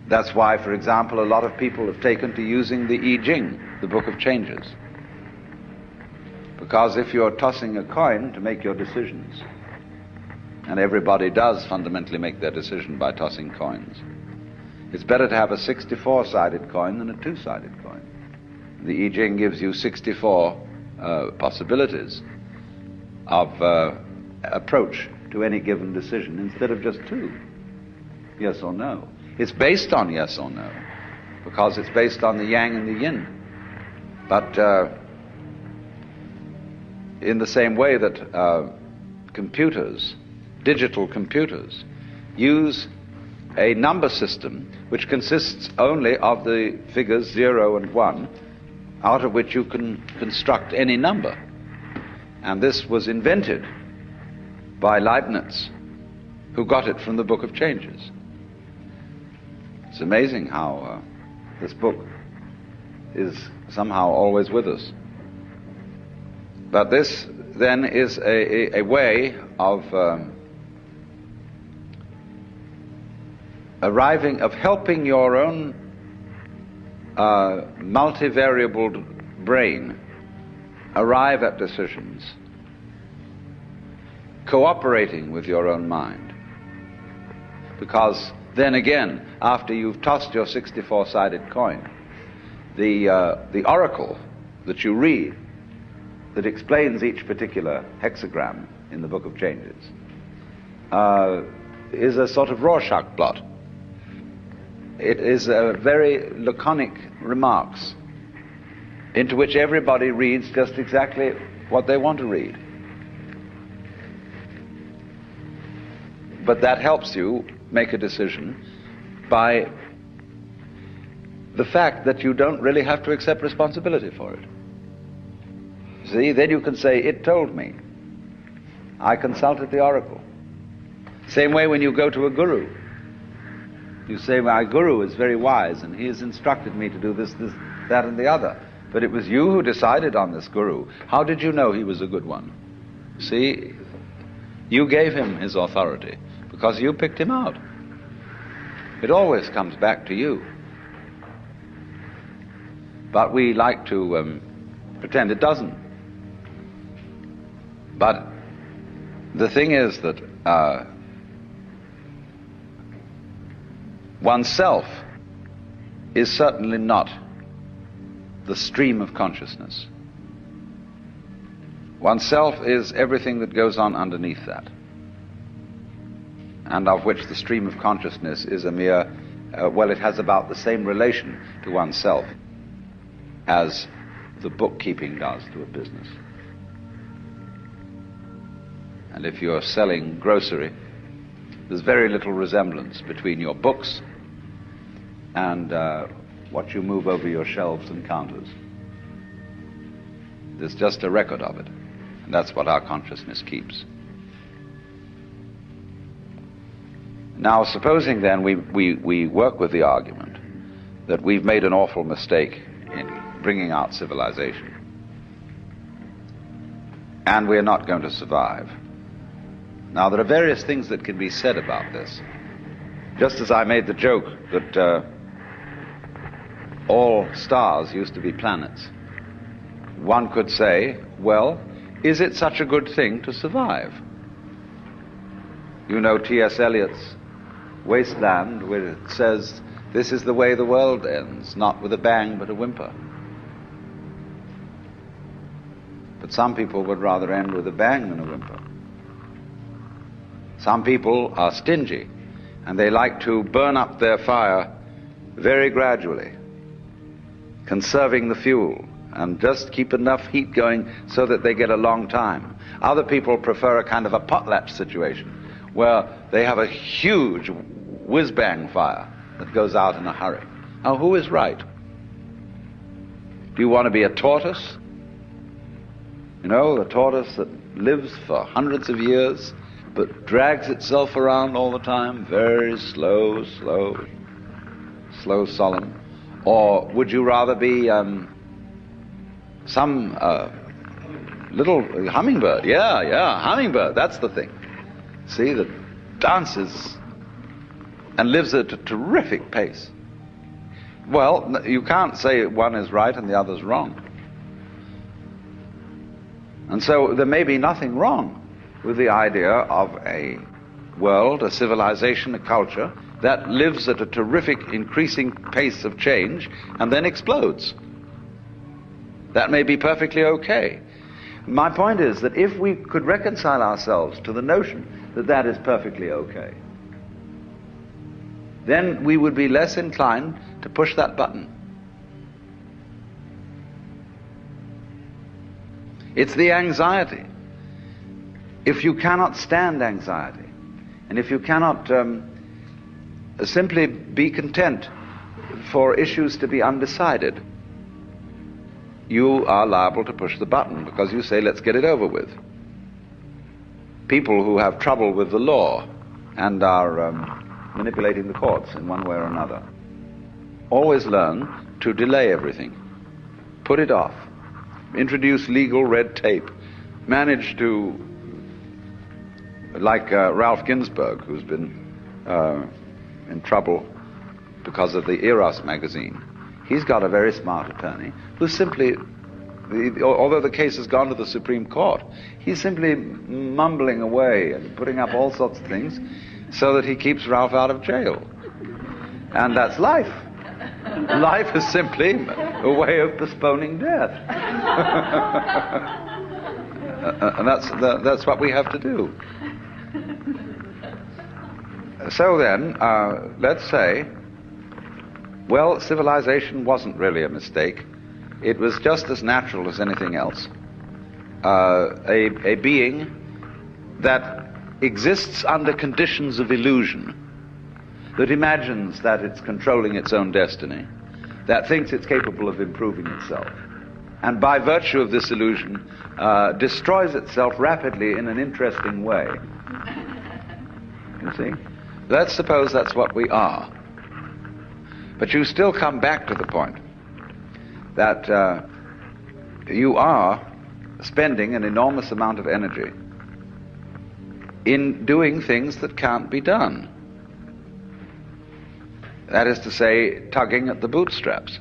That's why, for example, a lot of people have taken to using the I Ching, the Book of Changes. Because if you're tossing a coin to make your decisions, and everybody does fundamentally make their decision by tossing coins, it's better to have a 64-sided coin than a two-sided coin. The I Ching gives you 64 possibilities of approach to any given decision instead of just two, yes or no. It's based on yes or no, because it's based on the yang and the yin. But in the same way that computers, digital computers, use a number system which consists only of the figures 0 and 1, out of which you can construct any number. And this was invented by Leibniz, who got it from the Book of Changes. It's amazing how this book is somehow always with us. But this then is a way of helping your own multivariable brain arrive at decisions, cooperating with your own mind. Because then again, after you've tossed your 64-sided coin, the oracle that you read, that explains each particular hexagram in the Book of Changes, is a sort of Rorschach blot. It is very laconic remarks into which everybody reads just exactly what they want to read. But that helps you make a decision by the fact that you don't really have to accept responsibility for it. See, then you can say, it told me. I consulted the oracle. Same way when you go to a guru. You say, my guru is very wise and he has instructed me to do this, that and the other. But it was you who decided on this guru. How did you know he was a good one? See, you gave him his authority because you picked him out. It always comes back to you. But we like to pretend it doesn't. But the thing is that Oneself is certainly not the stream of consciousness. Oneself is everything that goes on underneath that, and of which the stream of consciousness is a mere, it has about the same relation to oneself as the bookkeeping does to a business. And if you're selling grocery, there's very little resemblance between your books and what you move over your shelves and counters. There's just a record of it, and that's what our consciousness keeps. Now, supposing then we work with the argument that we've made an awful mistake in bringing out civilization, and we're not going to survive. Now, there are various things that can be said about this. Just as I made the joke that all stars used to be planets, one could say, well, is it such a good thing to survive? You know T.S. Eliot's Wasteland, where it says, this is the way the world ends, not with a bang but a whimper. But some people would rather end with a bang than a whimper. Some people are stingy, and they like to burn up their fire very gradually, conserving the fuel, and just keep enough heat going so that they get a long time. Other people prefer a kind of a potlatch situation, where they have a huge whiz-bang fire that goes out in a hurry. Now, who is right? Do you want to be a tortoise? You know, a tortoise that lives for hundreds of years, but drags itself around all the time, very slow, solemn? Or would you rather be some little hummingbird? Yeah, hummingbird, that's the thing. See, that dances and lives at a terrific pace. Well, you can't say one is right and the other's wrong. And so there may be nothing wrong with the idea of a world, a civilization, a culture that lives at a terrific increasing pace of change and then explodes. That may be perfectly okay. My point is that if we could reconcile ourselves to the notion that that is perfectly okay, then we would be less inclined to push that button. It's the anxiety. If you cannot stand anxiety, and if you cannot simply be content for issues to be undecided, you are liable to push the button because you say, let's get it over with. People who have trouble with the law and are manipulating the courts in one way or another always learn to delay everything, put it off, introduce legal red tape, manage to, like Ralph Ginsburg, who's been in trouble because of the Eros magazine. He's got a very smart attorney who simply, although the case has gone to the Supreme Court, he's simply mumbling away and putting up all sorts of things so that he keeps Ralph out of jail. And that's life. Life is simply a way of postponing death. And that's what we have to do. So then, let's say, well, civilization wasn't really a mistake. It was just as natural as anything else. A being that exists under conditions of illusion, that imagines that it's controlling its own destiny, that thinks it's capable of improving itself, and by virtue of this illusion destroys itself rapidly in an interesting way. You see? Let's suppose that's what we are. But you still come back to the point that you are spending an enormous amount of energy in doing things that can't be done. That is to say, tugging at the bootstraps.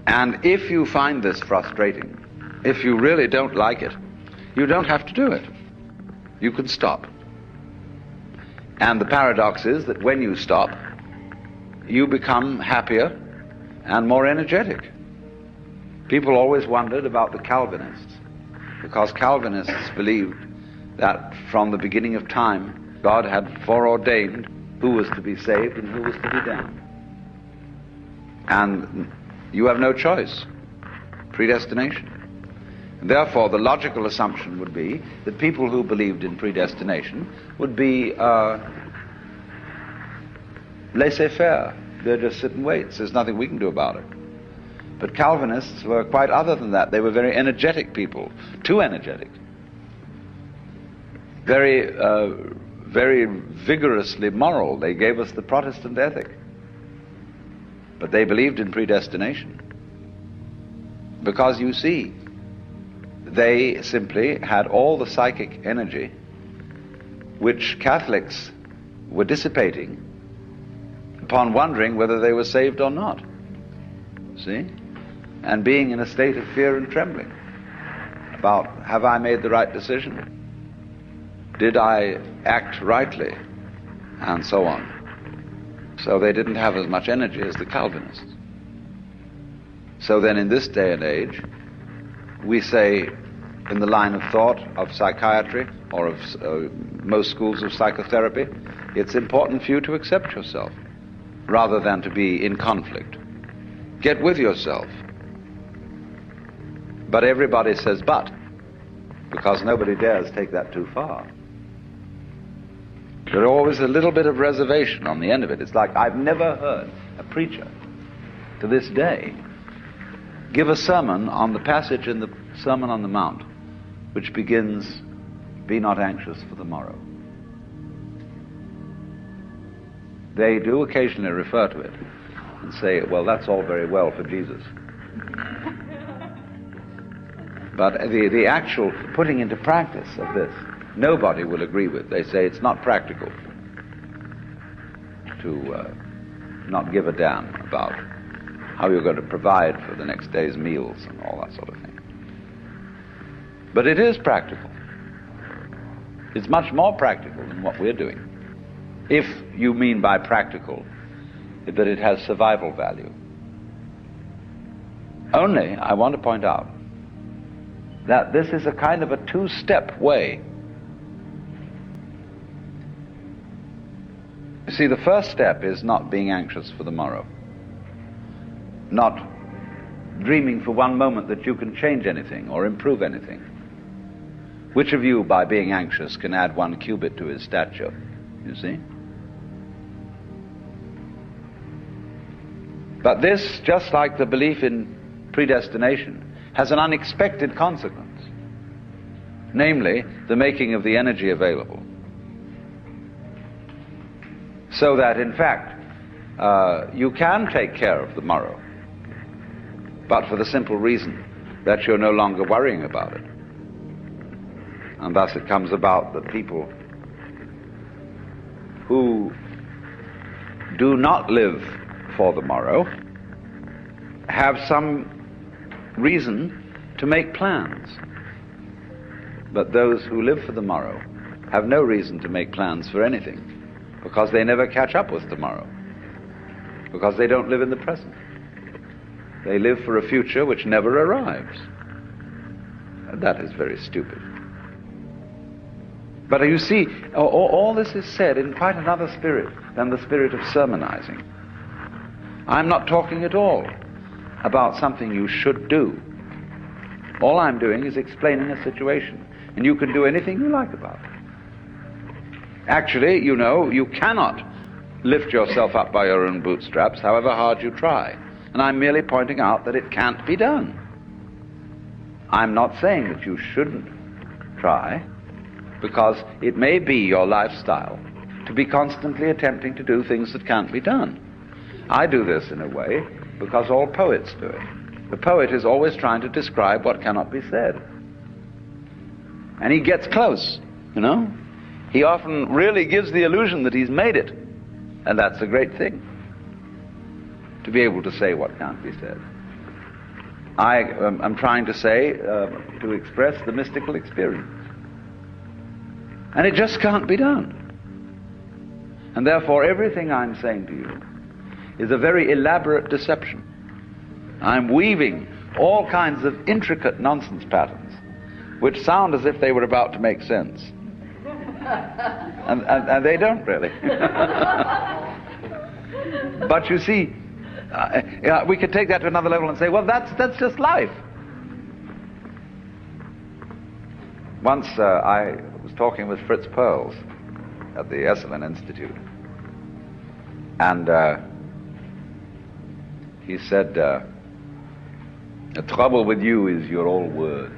And if you find this frustrating, if you really don't like it, you don't have to do it. You can stop. And the paradox is that when you stop, you become happier and more energetic. People always wondered about the Calvinists, because Calvinists believed that from the beginning of time, God had foreordained who was to be saved and who was to be damned. And you have no choice. Predestination. And therefore, the logical assumption would be that people who believed in predestination would be laissez-faire. They'll just sit and wait. There's nothing we can do about it. But Calvinists were quite other than that. They were very energetic people, too energetic. Very, very vigorously moral. They gave us the Protestant ethic. But they believed in predestination. Because you see, they simply had all the psychic energy which Catholics were dissipating upon wondering whether they were saved or not. See? And being in a state of fear and trembling about, have I made the right decision? Did I act rightly? And so on. So they didn't have as much energy as the Calvinists. So then in this day and age, we say in the line of thought of psychiatry or of most schools of psychotherapy, it's important for you to accept yourself rather than to be in conflict. Get with yourself. But everybody says but, because nobody dares take that too far. There's always a little bit of reservation on the end of it. It's like I've never heard a preacher to this day give a sermon on the passage in the Sermon on the Mount which begins, "Be not anxious for the morrow." They do occasionally refer to it and say, well, that's all very well for Jesus. But the actual putting into practice of this, nobody will agree with. They say it's not practical to not give a damn about how you're going to provide for the next day's meals and all that sort of thing. But it is practical. It's much more practical than what we're doing. If you mean by practical that it has survival value. Only, I want to point out that this is a kind of a two-step way. You see, the first step is not being anxious for the morrow. Not dreaming for one moment that you can change anything or improve anything. Which of you, by being anxious, can add 1 cubit to his stature? You see? But this, just like the belief in predestination, has an unexpected consequence. Namely, the making of the energy available. So that, in fact, you can take care of the morrow, but for the simple reason that you're no longer worrying about it. And thus it comes about that people who do not live for the morrow have some reason to make plans. But those who live for the morrow have no reason to make plans for anything, because they never catch up with tomorrow, because they don't live in the present. They live for a future which never arrives. And that is very stupid. But you see, all this is said in quite another spirit than the spirit of sermonizing. I'm not talking at all about something you should do. All I'm doing is explaining a situation, and you can do anything you like about it. Actually, you know, you cannot lift yourself up by your own bootstraps, however hard you try. And I'm merely pointing out that it can't be done. I'm not saying that you shouldn't try, because it may be your lifestyle to be constantly attempting to do things that can't be done. I do this in a way because all poets do it. The poet is always trying to describe what cannot be said. And he gets close, you know. He often really gives the illusion that he's made it. And that's a great thing, to be able to say what can't be said. I'm trying to say, to express the mystical experience. And it just can't be done. And therefore everything I'm saying to you is a very elaborate deception. I'm weaving all kinds of intricate nonsense patterns which sound as if they were about to make sense. And they don't really. But you see, we could take that to another level and say, well, that's just life. Once I was talking with Fritz Perls at the Esalen Institute, and he said, the trouble with you is you're all words.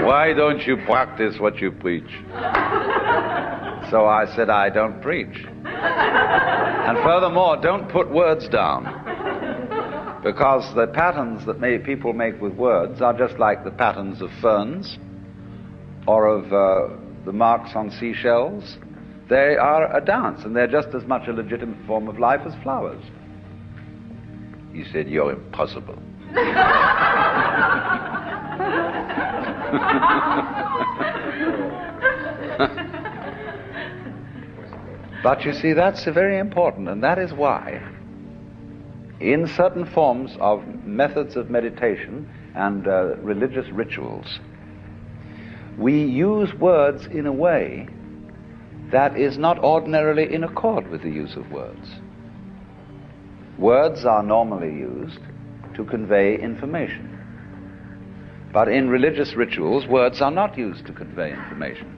Why don't you practice what you preach? So I said, I don't preach. And furthermore, don't put words down. Because the patterns that people make with words are just like the patterns of ferns or of the marks on seashells. They are a dance, and they're just as much a legitimate form of life as flowers. He said, you're impossible. But you see, that's very important, and that is why in certain forms of methods of meditation and religious rituals, we use words in a way that is not ordinarily in accord with the use of words. Words are normally used to convey information. But in religious rituals, words are not used to convey information.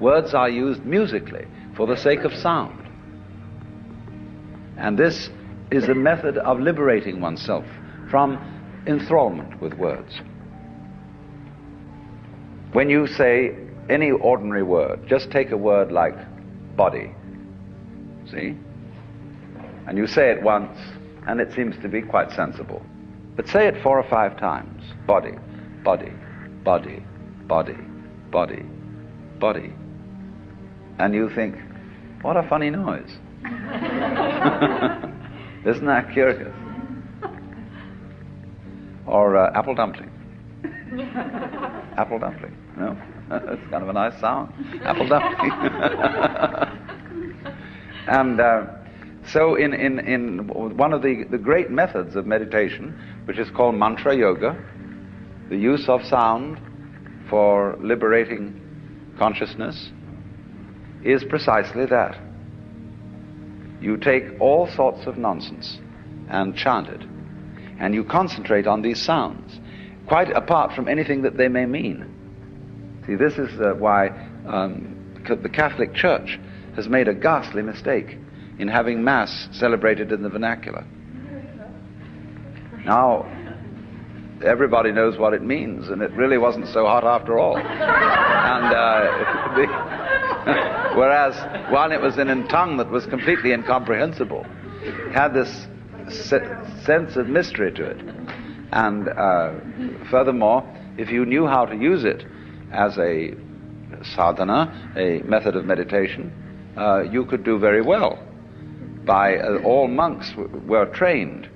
Words are used musically for the sake of sound. And this is a method of liberating oneself from enthrallment with words. When you say any ordinary word, just take a word like body, see? And you say it once, and it seems to be quite sensible. But say it 4 or 5 times. Body, body, body, body, body, body. And you think, what a funny noise. Isn't that curious? Or apple dumpling. Apple dumpling, no? It's kind of a nice sound. Apple dumpling. And so in one of the great methods of meditation, which is called mantra yoga, the use of sound for liberating consciousness, is precisely that. You take all sorts of nonsense and chant it, and you concentrate on these sounds, quite apart from anything that they may mean. See, this is why the Catholic Church has made a ghastly mistake in having Mass celebrated in the vernacular. Now, everybody knows what it means, and it really wasn't so hot after all. And whereas while it was in a tongue that was completely incomprehensible, it had this sense of mystery to it. And furthermore, if you knew how to use it as a sadhana, a method of meditation, you could do very well. All monks were trained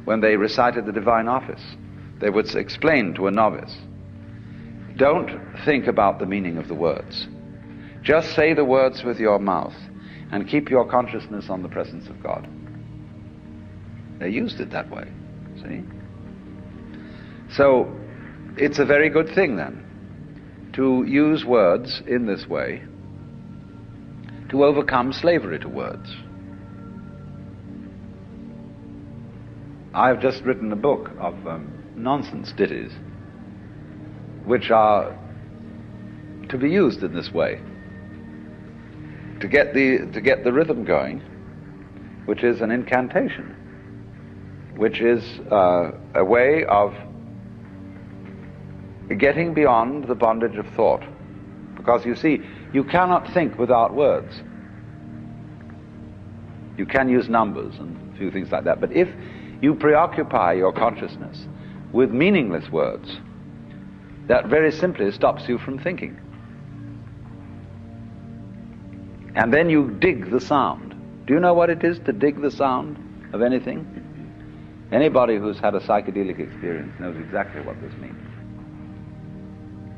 when they recited the divine office. They would explain to a novice, don't think about the meaning of the words. Just say the words with your mouth and keep your consciousness on the presence of God. They used it that way, see? So it's a very good thing then to use words in this way to overcome slavery to words. I've just written a book of nonsense ditties which are to be used in this way to get the rhythm going, which is an incantation, which is a way of getting beyond the bondage of thought. Because you see, you cannot think without words. You can use numbers and a few things like that, but if you preoccupy your consciousness with meaningless words, that very simply stops you from thinking. And then you dig the sound. Do you know what it is to dig the sound of anything? Anybody who's had a psychedelic experience knows exactly what this means.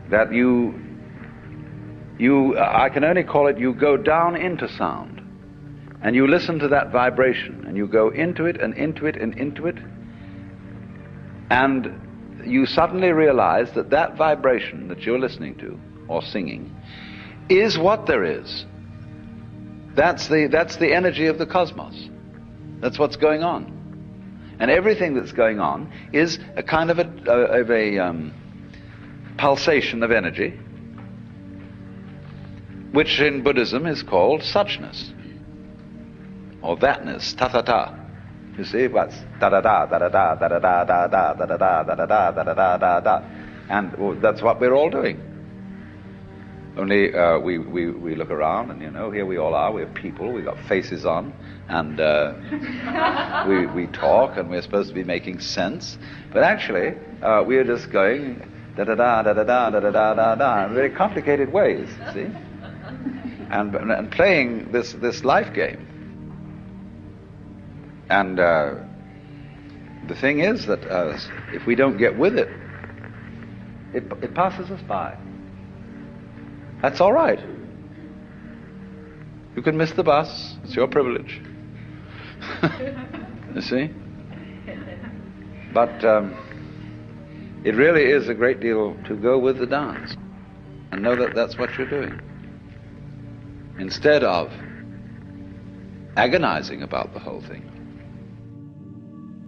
That you I can only call it, you go down into sound. And you listen to that vibration, and you go into it and into it and into it, and you suddenly realize that that vibration that you're listening to, or singing, is what there is. That's the energy of the cosmos. That's what's going on. And everything that's going on is a kind of a pulsation of energy, which in Buddhism is called suchness, or thatness, ta-ta-ta. You see, what's da-da-da, da-da-da, da-da-da, da-da-da, da-da-da, da-da-da, da-da-da, da-da. And that's what we're all doing. Only we look around and, here we all are, we're people, we've got faces on, and we talk, and we're supposed to be making sense. But actually, we're just going da-da-da, da-da-da, da-da-da, da-da, in very complicated ways, see? And playing this life game. And the thing is that if we don't get with it, it passes us by. That's all right. You can miss the bus. It's your privilege. You see? But it really is a great deal to go with the dance and know that that's what you're doing. Instead of agonizing about the whole thing.